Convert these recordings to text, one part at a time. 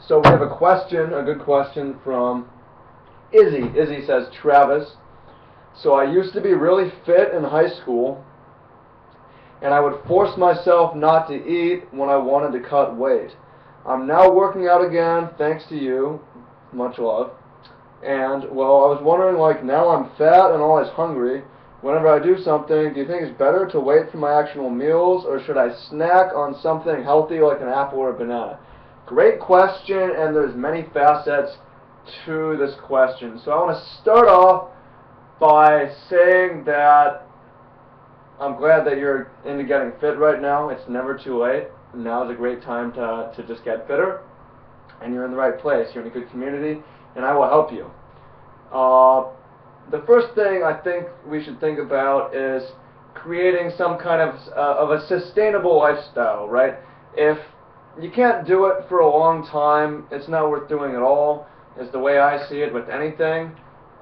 So we have a question, a good question from Izzy. Izzy says, Travis, so I used to be really fit in high school, and I would force myself not to eat when I wanted to cut weight. I'm now working out again, thanks to you. Much love. And, well, I was wondering, like, now I'm fat and always hungry. Whenever I do something, do you think it's better to wait for my actual meals, or should I snack on something healthy like an apple or a banana? Great question, and there's many facets to this question. So I want to start off by saying that I'm glad that you're into getting fit right now. It's never too late. Now is a great time to just get fitter, and you're in the right place. You're in a good community, and I will help you. The first thing I think we should think about is creating some kind of a sustainable lifestyle, right? If you can't do it for a long time, it's not worth doing at all, is the way I see it with anything.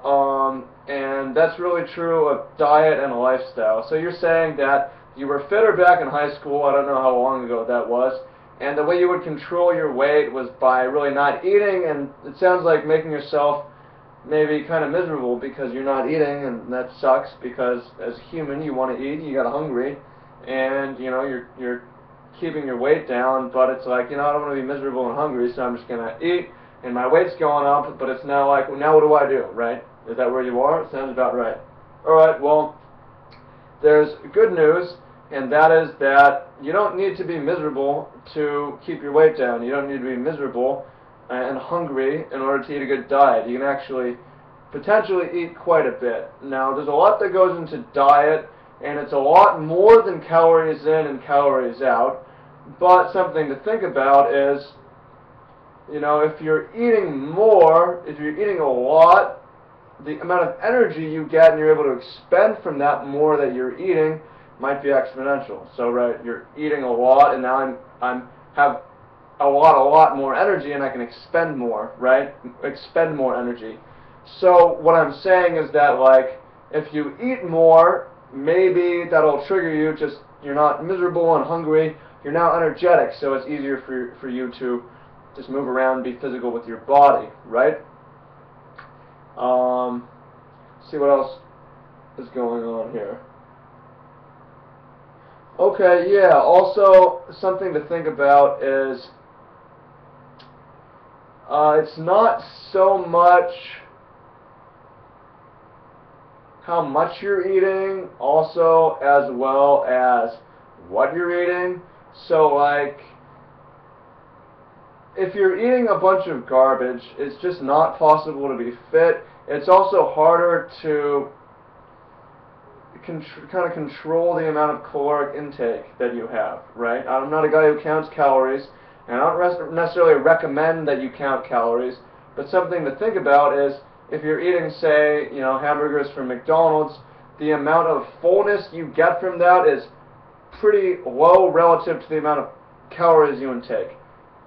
And that's really true of diet and a lifestyle. So you're saying that you were fitter back in high school, I don't know how long ago that was, and the way you would control your weight was by really not eating, and it sounds like making yourself maybe kind of miserable because you're not eating, and that sucks because as a human you want to eat, you got hungry, and you know you're keeping your weight down, but it's like, you know, I don't want to be miserable and hungry, so I'm just going to eat, and my weight's going up, but it's now like, well, now what do I do, right? Is that where you are? It sounds about right. Alright, well, there's good news, and that is that you don't need to be miserable to keep your weight down. You don't need to be miserable and hungry in order to eat a good diet. You can actually potentially eat quite a bit. Now, there's a lot that goes into diet, and it's a lot more than calories in and calories out. But something to think about is, you know, if you're eating more, if you're eating a lot, the amount of energy you get and you're able to expend from that more that you're eating might be exponential. So, right, you're eating a lot, and now I'm have a lot more energy, and I can expend more, right? Expend more energy. So what I'm saying is that, like, if you eat more, maybe that'll trigger you. Just you're not miserable and hungry. You're now energetic, so it's easier for you to just move around, be physical with your body, right? See what else is going on here. Okay, yeah, also something to think about is it's not so much how much you're eating, also as well as what you're eating. So, like, if you're eating a bunch of garbage, it's just not possible to be fit. It's also harder to kind of control the amount of caloric intake that you have, right? I'm not a guy who counts calories, and I don't necessarily recommend that you count calories, but something to think about is if you're eating, say, you know, hamburgers from McDonald's, the amount of fullness you get from that is pretty low relative to the amount of calories you intake,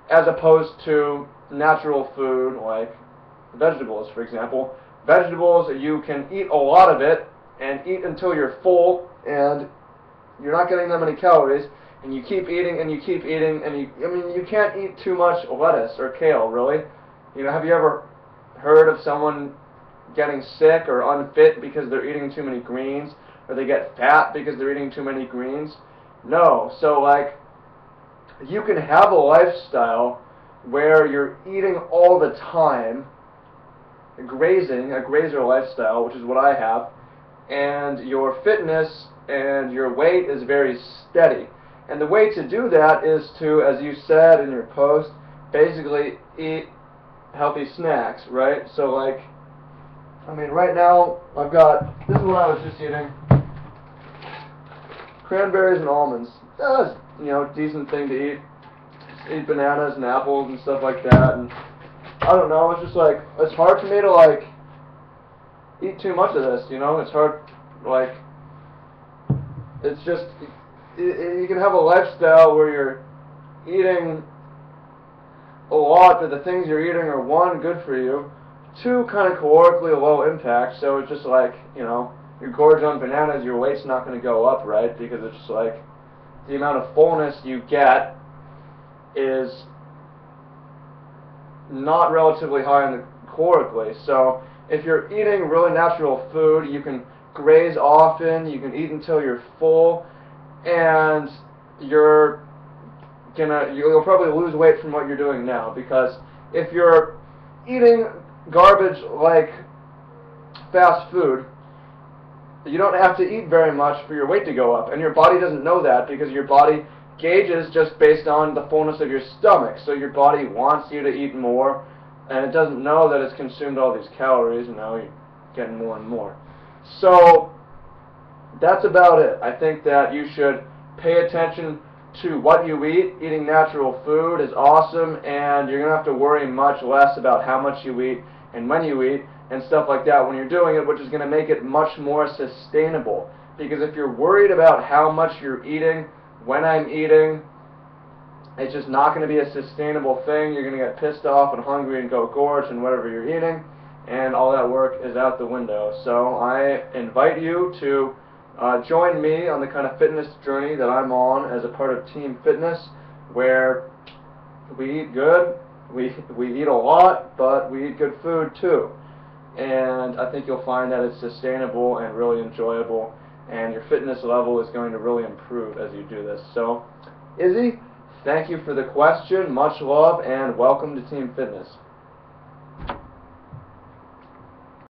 as opposed to natural food like vegetables, for example. Vegetables, you can eat a lot of it and eat until you're full, and you're not getting that many calories, and you keep eating and you keep eating, and you can't eat too much lettuce or kale, really. You know, have you ever heard of someone getting sick or unfit because they're eating too many greens, or they get fat because they're eating too many greens? No. So, like, you can have a lifestyle where you're eating all the time, a grazer lifestyle, which is what I have, and your fitness and your weight is very steady. And the way to do that is to, as you said in your post, basically eat healthy snacks, right? So, like, I mean, right now, this is what I was just eating. Cranberries and almonds. That's, you know, a decent thing to eat. Eat bananas and apples and stuff like that, and I don't know, it's just like, it's hard for me to, like, eat too much of this, you know? It's hard, like, it's just, you can have a lifestyle where you're eating a lot, but the things you're eating are, one, good for you, two, kind of calorically low impact, so it's just like, you know, you gorge on bananas, your weight's not going to go up, right? Because it's just like, the amount of fullness you get is not relatively high in the calorically. So if you're eating really natural food, you can graze often, you can eat until you're full, and you'll probably lose weight from what you're doing now, because if you're eating garbage like fast food, you don't have to eat very much for your weight to go up, and your body doesn't know that, because your body gauges just based on the fullness of your stomach. So your body wants you to eat more, and it doesn't know that it's consumed all these calories, and now you're getting more and more. So that's about it. I think that you should pay attention to what you eat. Eating natural food is awesome, and you're going to have to worry much less about how much you eat and when you eat and stuff like that when you're doing it, which is going to make it much more sustainable. Because if you're worried about how much you're eating, when I'm eating, it's just not going to be a sustainable thing. You're going to get pissed off and hungry and go gorge and whatever you're eating, and all that work is out the window. So I invite you to join me on the kind of fitness journey that I'm on as a part of Team Fitness, where we eat good, we eat a lot, but we eat good food too. And I think you'll find that it's sustainable and really enjoyable, and your fitness level is going to really improve as you do this. So, Izzy, thank you for the question. Much love, and welcome to Team Fitness.